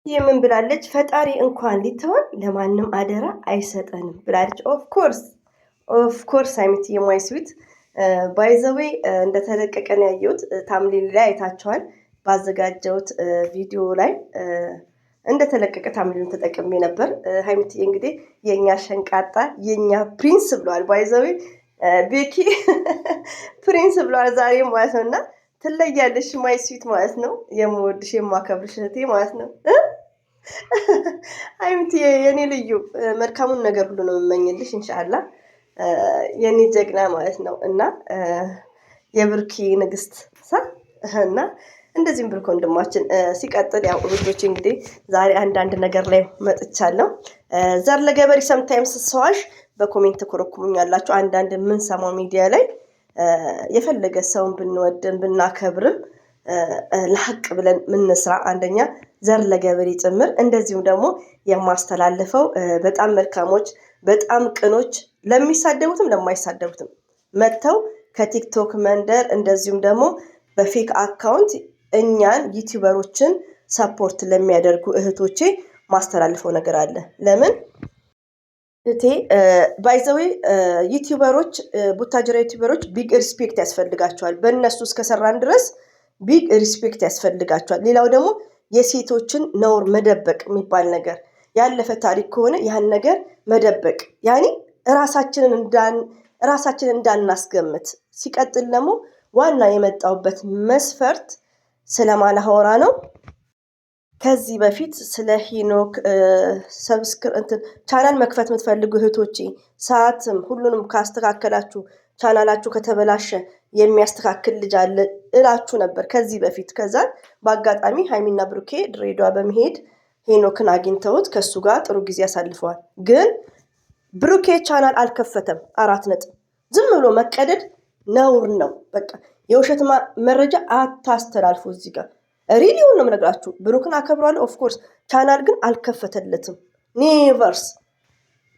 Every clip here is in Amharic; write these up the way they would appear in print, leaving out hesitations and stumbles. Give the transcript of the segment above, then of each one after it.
የምን ብላለች? ፈጣሪ እንኳን ሊተወን ለማንም አደራ አይሰጠንም ብላለች። ኦፍኮርስ አይሚት የማይ ስዊት ባይዘዌ እንደተለቀቀ ነው ያየሁት። ታምሌል ላይ አይታችኋል። ባዘጋጀሁት ቪዲዮ ላይ እንደተለቀቀ ታምሌሉን ተጠቅሜ ነበር። ሀይሚትዬ እንግዲህ የኛ ሸንቃጣ የኛ ፕሪንስ ብለዋል። ባይዘዌ ቤኪ ፕሪንስ ብለዋል ዛሬ ማለት ነው። እና ትለያለሽ ማይ ስዊት ማለት ነው። የምወድሽ የማከብርሽ እህቴ ማለት ነው። ሀይሚትዬ የኔ ልዩ መልካሙን ነገር ሁሉ ነው የምመኝልሽ። ኢንሻአላህ የኔ ጀግና ማለት ነው። እና የብሩኬ ንግስት እና እንደዚህም ብሩክ ወንድማችን ሲቀጥል ያው ልጆች እንግዲህ ዛሬ አንዳንድ ነገር ላይ መጥቻለሁ። ዘር ለገበሬ ሰምታይምስ ሰዋሽ በኮሜንት ኮረኩሙኛላችሁ። አንዳንድ የምንሰማው ሚዲያ ላይ የፈለገ ሰውን ብንወድም ብናከብርም ለሐቅ ብለን ምንስራ አንደኛ ዘር ለገበሬ ጭምር። እንደዚሁም ደግሞ የማስተላልፈው በጣም መልካሞች በጣም ቅኖች ለሚሳደቡትም ለማይሳደቡትም መጥተው ከቲክቶክ መንደር እንደዚሁም ደግሞ በፌክ አካውንት እኛን ዩቲዩበሮችን ሰፖርት ለሚያደርጉ እህቶቼ ማስተላልፈው ነገር አለ። ለምን እቴ ባይዘዌ ዩቲዩበሮች ቡታጅራ ዩቲዩበሮች ቢግ ሪስፔክት ያስፈልጋቸዋል። በእነሱ እስከሰራን ድረስ ቢግ ሪስፔክት ያስፈልጋቸዋል። ሌላው ደግሞ የሴቶችን ነውር መደበቅ የሚባል ነገር ያለፈ ታሪክ ከሆነ ያን ነገር መደበቅ ያኔ ራሳችንን እንዳናስገምት። ሲቀጥል ደግሞ ዋና የመጣውበት መስፈርት ስለማላወራ ነው። ከዚህ በፊት ስለ ሄኖክ ቻናል መክፈት የምትፈልጉ እህቶቼ ሰዓትም ሁሉንም ካስተካከላችሁ ቻናላችሁ ከተበላሸ የሚያስተካክል ልጅ አለ እላችሁ ነበር ከዚህ በፊት። ከዛ በአጋጣሚ ሀይሚና ብሩኬ ድሬዳዋ በመሄድ ሄኖክን አግኝተውት ከሱ ጋር ጥሩ ጊዜ አሳልፈዋል። ግን ብሩኬ ቻናል አልከፈተም። 4 ነጥብ። ዝም ብሎ መቀደድ ነውር ነው። በቃ የውሸት መረጃ አታስተላልፉ። እዚህ ጋር ሪሊውን ነው የምነግራችሁ። ብሩክን አከብሯለሁ ኦፍኮርስ። ቻናል ግን አልከፈተለትም። ኔቨርስ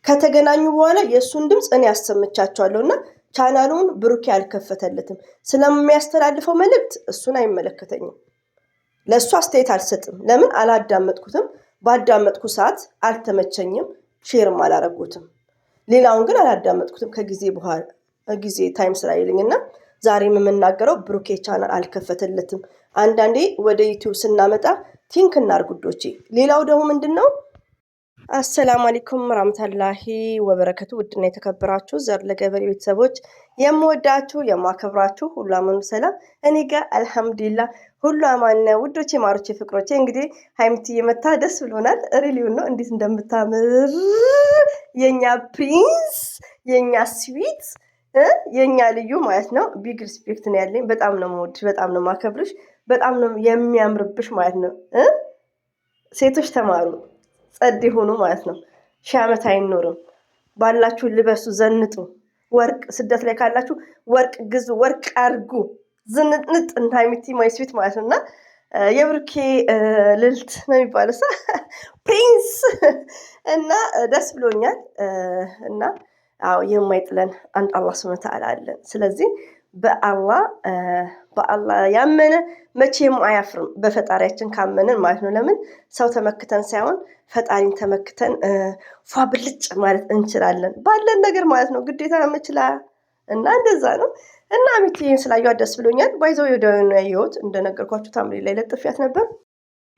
ከተገናኙ በኋላ የእሱን ድምፅ እኔ ያሰምቻቸዋለሁ እና ቻናሉን ብሩኬ አልከፈተለትም። ስለሚያስተላልፈው መልእክት እሱን አይመለከተኝም። ለእሱ አስተያየት አልሰጥም። ለምን አላዳመጥኩትም። ባዳመጥኩ ሰዓት አልተመቸኝም። ሼርም አላረጉትም። ሌላውን ግን አላዳመጥኩትም ከጊዜ በኋላ ጊዜ ታይም ስላይልኝ እና ዛሬም የምናገረው ብሩኬ ቻናል አልከፈተለትም። አንዳንዴ ወደ ዩቲዩብ ስናመጣ ቲንክ እናርግ ውዶቼ። ሌላው ደግሞ ምንድነው አሰላሙ አለይኩም ወራህመቱላሂ ወበረከቱ። ውድና የተከበራችሁ ዘር ለገበሬ ቤተሰቦች የምወዳችሁ የማከብራችሁ ሁሉ አማኑ ሰላም፣ እኔ ጋር አልሐምዱሊላህ ሁሉ አማን ነው። ውዶቼ ማሮቼ ፍቅሮቼ እንግዲህ ሀይሚትዬ መታ ደስ ብሎናል። ሪሊው ነው እንዴት እንደምታምር የኛ ፕሪንስ የኛ ስዊት የኛ ልዩ ማለት ነው። ቢግ ሪስፔክት ነው ያለኝ። በጣም ነው የምወድሽ፣ በጣም ነው የማከብርሽ፣ በጣም ነው የሚያምርብሽ ማለት ነው። ሴቶች ተማሩ ጸድ ሆኑ ማለት ነው። 1000 ዓመት አይኖርም። ባላችሁ ልበሱ፣ ዘንጡ። ወርቅ ስደት ላይ ካላችሁ ወርቅ ግዙ፣ ወርቅ አርጉ፣ ዝንጥንጥ እንደ ሀይሚቲ ማይ ስዊት ማለት ነው። እና የብሩኬ ልልት ነው የሚባለው ፕሪንስ እና ደስ ብሎኛል። እና አዎ የማይጥለን አንድ አላህ ሱብሓነሁ ወተዓላ አለን። ስለዚህ በአላህ ያመነ መቼም አያፍርም። በፈጣሪያችን ካመንን ማለት ነው። ለምን ሰው ተመክተን ሳይሆን ፈጣሪን ተመክተን ፏ ብልጭ ማለት እንችላለን ባለን ነገር ማለት ነው። ግዴታ መችላ እና እንደዛ ነው። እና ሚቲን ስላየኋት ደስ ብሎኛል። ባይዘው የደውን ያየሁት እንደነገርኳችሁ ታምሪ ላይ ለጥፊያት ነበር።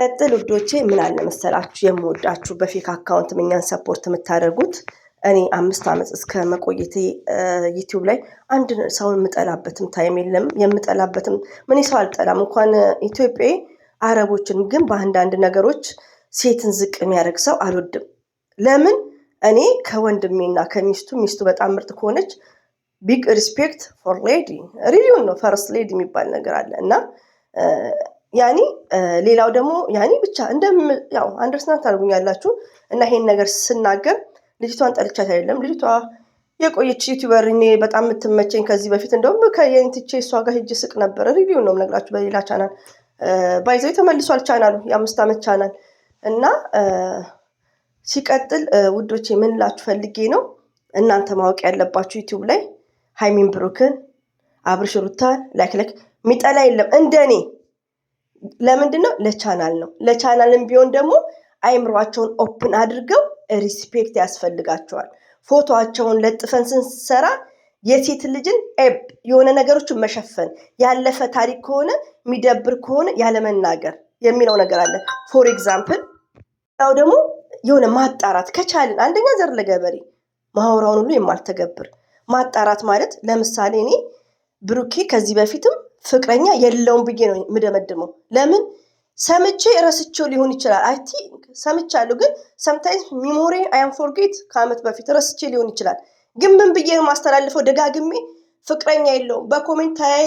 ቀጥል ውዶቼ ምን አለ መሰላችሁ የምወዳችሁ በፌክ አካውንት እኛን ሰፖርት የምታደርጉት እኔ 5 ዓመት እስከ መቆየቴ ዩቲዩብ ላይ አንድ ሰውን የምጠላበትም ታይም የለም። የምጠላበትም ምን ሰው አልጠላም እንኳን ኢትዮጵያዊ አረቦችን። ግን በአንዳንድ ነገሮች ሴትን ዝቅ የሚያደርግ ሰው አልወድም። ለምን እኔ ከወንድሜና ሚስቱ በጣም ምርጥ ከሆነች ቢግ ሪስፔክት ፎር ሌዲ ሪሊውን ነው። ፈርስት ሌዲ የሚባል ነገር አለ እና ያኒ ሌላው ደግሞ ያኒ ብቻ ያው አንደርስታንድ ታደርጉኛላችሁ። እና ይሄን ነገር ስናገር ልጅቷን ጠልቻት አይደለም። ልጅቷ የቆየች ዩቲዩበር እኔ በጣም የምትመቸኝ ከዚህ በፊት እንደውም ከየንትቼ እሷ ጋር ሂጅ ስቅ ነበር። ሪቪው ነው የምነግራችሁ በሌላ ቻናል ባይዘው ተመልሷል ቻናሉ የ5 ዓመት ቻናል። እና ሲቀጥል ውዶቼ ምን ላችሁ ፈልጌ ነው እናንተ ማወቅ ያለባችሁ ዩቲዩብ ላይ ሀይሚን ብሩክን አብርሽ ሩታን ላይክ የሚጠላ የለም። እንደኔ ለምንድን ነው? ለቻናል ነው። ለቻናልም ቢሆን ደግሞ አይምሯቸውን ኦፕን አድርገው ሪስፔክት ያስፈልጋቸዋል። ፎቶቸውን ለጥፈን ስንሰራ የሴት ልጅን የሆነ ነገሮችን መሸፈን፣ ያለፈ ታሪክ ከሆነ የሚደብር ከሆነ ያለመናገር የሚለው ነገር አለ። ፎር ኤግዛምፕል ያው ደግሞ የሆነ ማጣራት ከቻልን አንደኛ ዘር ለገበሬ ማውራውን ሁሉ የማልተገብር ማጣራት ማለት ለምሳሌ እኔ ብሩኬ ከዚህ በፊትም ፍቅረኛ የለውም ብዬ ነው የምደመድመው። ለምን ሰምቼ ረስቼው ሊሆን ይችላል። አይ ቲንክ ሰምቻለሁ፣ ግን ሰምታይምስ ሚሞሪ አም ፎርጌት ከአመት በፊት ረስቼ ሊሆን ይችላል። ግን ምን ብዬ ነው ማስተላልፈው? ደጋግሜ ፍቅረኛ የለውም በኮሜንት ታይ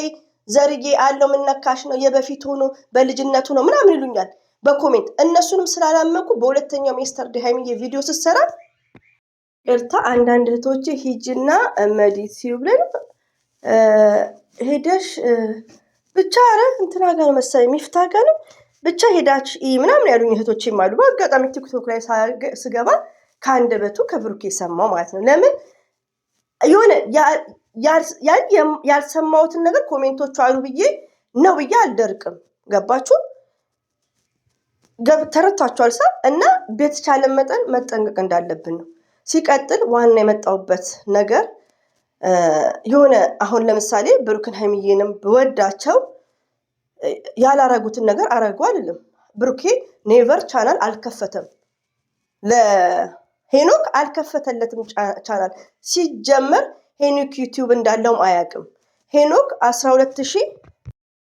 ዘርዬ አለው ምነካሽ ነው የበፊት ሆኖ በልጅነቱ ነው ምናምን ይሉኛል በኮሜንት። እነሱንም ስላላመንኩ በሁለተኛው ሚስተር ሀይሚዬ ቪዲዮ ስትሰራ ቅርታ አንዳንድ እህቶቼ ሂጅና መዲት ሲብለን ሄደሽ ብቻ አረ እንትና ጋር ነው መሰለኝ ሚፍታ ጋር ነው ብቻ ሄዳች ምናምን ያሉኝ እህቶቼም አሉ። በአጋጣሚ ቲክቶክ ላይ ስገባ ከአንደበቱ ከብሩኬ ሰማው ማለት ነው። ለምን የሆነ ያልሰማሁትን ነገር ኮሜንቶቹ አሉ ብዬ ነው ብዬ አልደርቅም። ገባችሁ? ተረታችኋል? እና በተቻለ መጠን መጠንቀቅ እንዳለብን ነው። ሲቀጥል ዋና የመጣሁበት ነገር የሆነ አሁን ለምሳሌ ብሩክን ሀይሚዬንም ብወዳቸው ያላረጉትን ነገር አረጉ አይደለም። ብሩኬ ኔቨር ቻናል አልከፈተም፣ ለሄኖክ አልከፈተለትም ቻናል። ሲጀመር ሄኖክ ዩቲዩብ እንዳለውም አያውቅም። ሄኖክ 12,000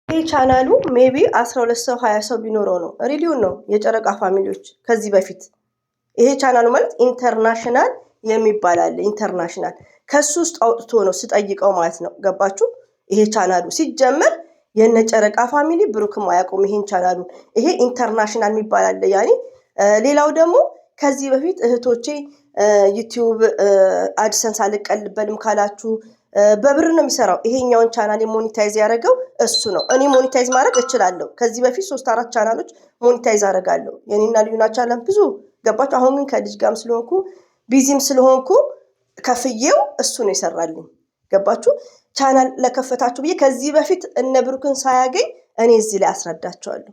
ይሄ ቻናሉ ሜቢ 12 ሰው 20 ሰው ቢኖረው ነው። ሪሊውን ነው የጨረቃ ፋሚሊዎች ከዚህ በፊት ይሄ ቻናሉ ማለት ኢንተርናሽናል የሚባል አለ። ኢንተርናሽናል ከሱ ውስጥ አውጥቶ ነው ስጠይቀው ማለት ነው። ገባችሁ? ይሄ ቻናሉ ሲጀመር የነጨረቃ ፋሚሊ ብሩክም አያውቁም ይሄን ቻናሉን። ይሄ ኢንተርናሽናል የሚባል አለ። ያኔ ሌላው ደግሞ ከዚህ በፊት እህቶቼ ዩቲዩብ አድሰንስ አልቀልበልም ካላችሁ በብር ነው የሚሰራው። ይሄኛውን ቻናል ሞኔታይዝ ያደረገው እሱ ነው። እኔ ሞኔታይዝ ማድረግ እችላለሁ። ከዚህ በፊት 3-4 ቻናሎች ሞኔታይዝ አደርጋለሁ። የኔና ልዩና ቻናል ብዙ ገባችሁ? አሁን ግን ከልጅ ጋርም ስለሆንኩ ቢዚም ስለሆንኩ ከፍዬው እሱ ነው ይሰራልኝ። ገባችሁ? ቻናል ለከፈታችሁ ብዬ ከዚህ በፊት እነ ብሩክን ሳያገኝ እኔ እዚህ ላይ አስረዳቸዋለሁ።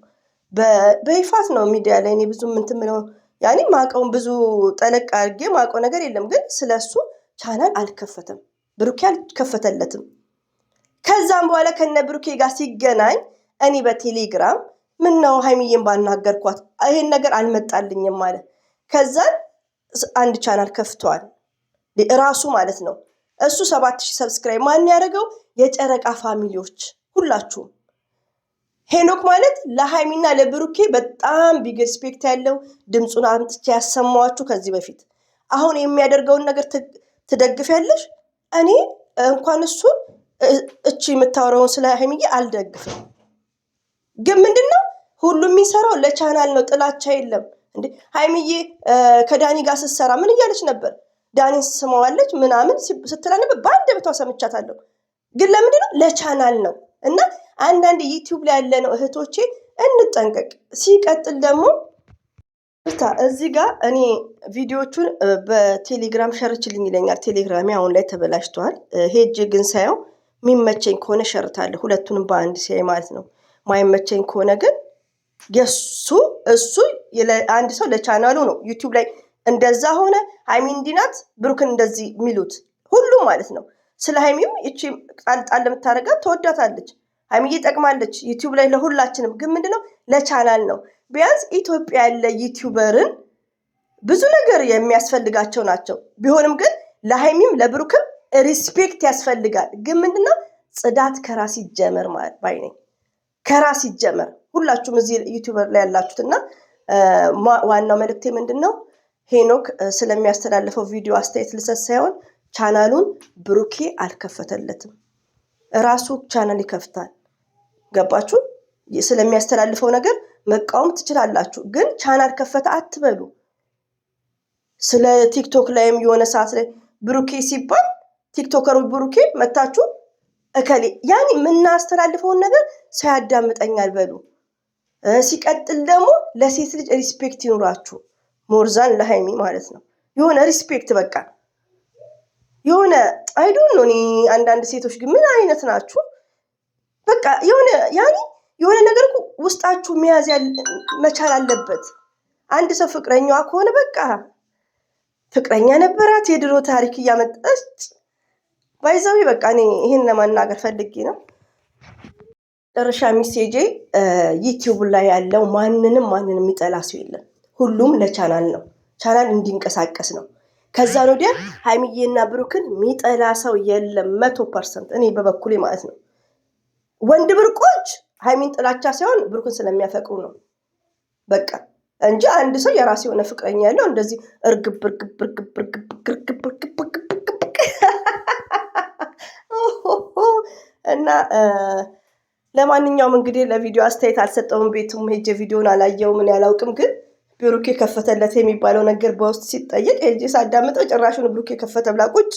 በይፋት ነው ሚዲያ ላይ እኔ ብዙ እንትን ምለው ያኔ ማቀውን ብዙ ጠለቅ አድርጌ ማቀው ነገር የለም። ግን ስለሱ ቻናል አልከፈተም፣ ብሩኬ አልከፈተለትም። ከዛም በኋላ ከነ ብሩኬ ጋር ሲገናኝ እኔ በቴሌግራም ምን ነው ሀይሚዬን ባናገርኳት ይሄን ነገር አልመጣልኝም ማለት። ከዛን አንድ ቻናል ከፍቷል ራሱ ማለት ነው። እሱ 7,000 ሰብስክራይብ ማን ያደረገው? የጨረቃ ፋሚሊዎች ሁላችሁም። ሄኖክ ማለት ለሃይሚና ለብሩኬ በጣም ቢግ ሪስፔክት ያለው ድምፁን አምጥቼ ያሰማዋችሁ ከዚህ በፊት። አሁን የሚያደርገውን ነገር ትደግፊያለሽ? እኔ እንኳን እሱን እቺ የምታወራውን ስለ ሃይሚዬ አልደግፍም። ግን ምንድነው ሁሉም የሚሰራው ለቻናል ነው። ጥላቻ የለም እንዴ። ሃይሚዬ ከዳኒ ጋር ስትሰራ ምን እያለች ነበር? ዳኒን ስማዋለች ምናምን ስትላ ነበር። በአንደበቷ ሰምቻታለሁ። ግን ለምንድነው? ለቻናል ነው። እና አንዳንድ ዩቲዩብ ላይ ያለ ነው እህቶቼ እንጠንቀቅ። ሲቀጥል ደግሞ እዚህ ጋር እኔ ቪዲዮቹን በቴሌግራም ሸርችልኝ ይለኛል። ቴሌግራሜ አሁን ላይ ተበላሽቷል። ሄጅ ግን ሳየው የሚመቸኝ ከሆነ ሸርታለሁ። ሁለቱንም በአንድ ሲያይ ማለት ነው። ማይመቸኝ ከሆነ ግን እሱ አንድ ሰው ለቻናሉ ነው ዩቲዩብ ላይ እንደዛ ሆነ ሃይሚ እንዲናት ብሩክን እንደዚህ የሚሉት ሁሉም ማለት ነው። ስለ ሃይሚም እቺ ጣልጣል የምታደርጋት ተወዳታለች። ሃይሚዬ ጠቅማለች ዩቲዩብ ላይ ለሁላችንም። ግን ምንድነው ለቻናል ነው። ቢያንስ ኢትዮጵያ ያለ ዩቲዩበርን ብዙ ነገር የሚያስፈልጋቸው ናቸው። ቢሆንም ግን ለሃይሚም ለብሩክም ሪስፔክት ያስፈልጋል። ግን ምንድነው ጽዳት ከራስ ይጀመር ማለት ባይ ነኝ። ከራስ ይጀመር። ሁላችሁም እዚህ ዩቲዩበር ላይ ያላችሁትና ዋናው መልእክቴ ምንድነው ሄኖክ ስለሚያስተላልፈው ቪዲዮ አስተያየት ልሰጥ ሳይሆን ቻናሉን ብሩኬ አልከፈተለትም። ራሱ ቻናል ይከፍታል። ገባችሁ? ስለሚያስተላልፈው ነገር መቃወም ትችላላችሁ። ግን ቻናል ከፈተ አትበሉ። ስለ ቲክቶክ ላይም የሆነ ሰዓት ላይ ብሩኬ ሲባል ቲክቶከሩ ብሩኬ መታችሁ እከሌ ያኔ የምናስተላልፈውን ነገር ሰው ያዳምጠኛል በሉ። ሲቀጥል ደግሞ ለሴት ልጅ ሪስፔክት ይኑራችሁ። ሞርዛን ለሃይሚ ማለት ነው። የሆነ ሪስፔክት በቃ የሆነ አይዶን ነው። አንዳንድ ሴቶች ግን ምን አይነት ናችሁ? በቃ የሆነ ያኔ የሆነ ነገር ውስጣችሁ መያዝ መቻል አለበት። አንድ ሰው ፍቅረኛዋ ከሆነ በቃ ፍቅረኛ ነበራት የድሮ ታሪክ እያመጣች ባይዘው በቃ እኔ ይሄን ለማናገር ፈልጌ ነው። መጨረሻ ሚሴጄ ዩቲዩብ ላይ ያለው ማንንም የሚጠላ ሰው የለም። ሁሉም ለቻናል ነው፣ ቻናል እንዲንቀሳቀስ ነው። ከዛ ወዲያ ሀይሚዬና ብሩክን የሚጠላ ሰው የለም 100%። እኔ በበኩሌ ማለት ነው። ወንድ ብርቆች ሀይሚን ጥላቻ ሳይሆን ብሩክን ስለሚያፈቅሩ ነው በቃ እንጂ አንድ ሰው የራሱ የሆነ ፍቅረኛ ያለው እንደዚህ እርግብ እና ለማንኛውም እንግዲህ ለቪዲዮ አስተያየት አልሰጠውም። ቤቱም ሄጄ ቪዲዮን አላየውም፣ ምን ያላውቅም። ግን ብሩክ የከፈተለት የሚባለው ነገር በውስጥ ሲጠየቅ ሄጄ ሳዳምጠው ጭራሹን ብሩክ የከፈተ ብላ ቁጭ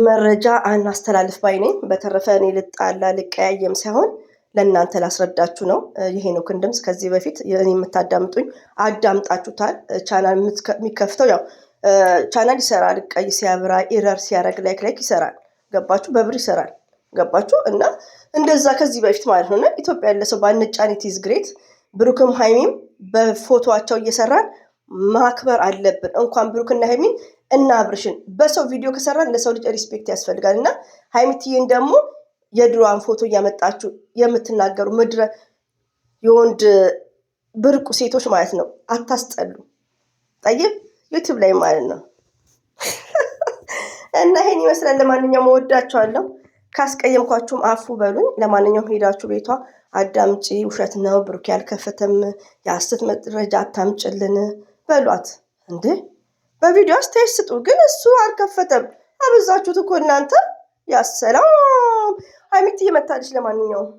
መረጃ አናስተላልፍ ባይ ነኝ። በተረፈ እኔ ልጣላ ልቀያየም ሳይሆን ለእናንተ ላስረዳችሁ ነው። የሄኖክን ድምፅ ከዚህ በፊት እኔ የምታዳምጡኝ አዳምጣችሁታል። ቻናል የሚከፍተው ያው ቻናል ይሰራል፣ ቀይ ሲያብራ ኤረር ሲያደርግ ላይክ ይሰራል። ገባችሁ? በብር ይሰራል። ገባችሁ? እና እንደዛ ከዚህ በፊት ማለት ነው። እና ኢትዮጵያ ያለ ሰው ባንጫን ኢዝ ግሬት። ብሩክም ሀይሚም በፎቶቸው እየሰራን ማክበር አለብን። እንኳን ብሩክና ሀይሚን እና አብርሽን በሰው ቪዲዮ ከሰራን ለሰው ልጅ ሪስፔክት ያስፈልጋል። እና ሀይሚትዬን ደግሞ የድሮዋን ፎቶ እያመጣችሁ የምትናገሩ ምድረ የወንድ ብርቁ ሴቶች ማለት ነው፣ አታስጠሉ። ጠይብ ዩቲዩብ ላይ ማለት ነው። እና ይሄን ይመስላል። ለማንኛውም እወዳችኋለሁ። ካስቀየምኳችሁም አፉ በሉኝ። ለማንኛውም ሄዳችሁ ቤቷ አዳምጪ፣ ውሸት ነው ብሩክ ያልከፈተም የሐሰት መረጃ አታምጭልን በሏት። እንዴ በቪዲዮ አስተያየት ስጡ። ግን እሱ አልከፈተም። አበዛችሁት እኮ እናንተ። ያሰላም ሀይሚት እየመታለች። ለማንኛውም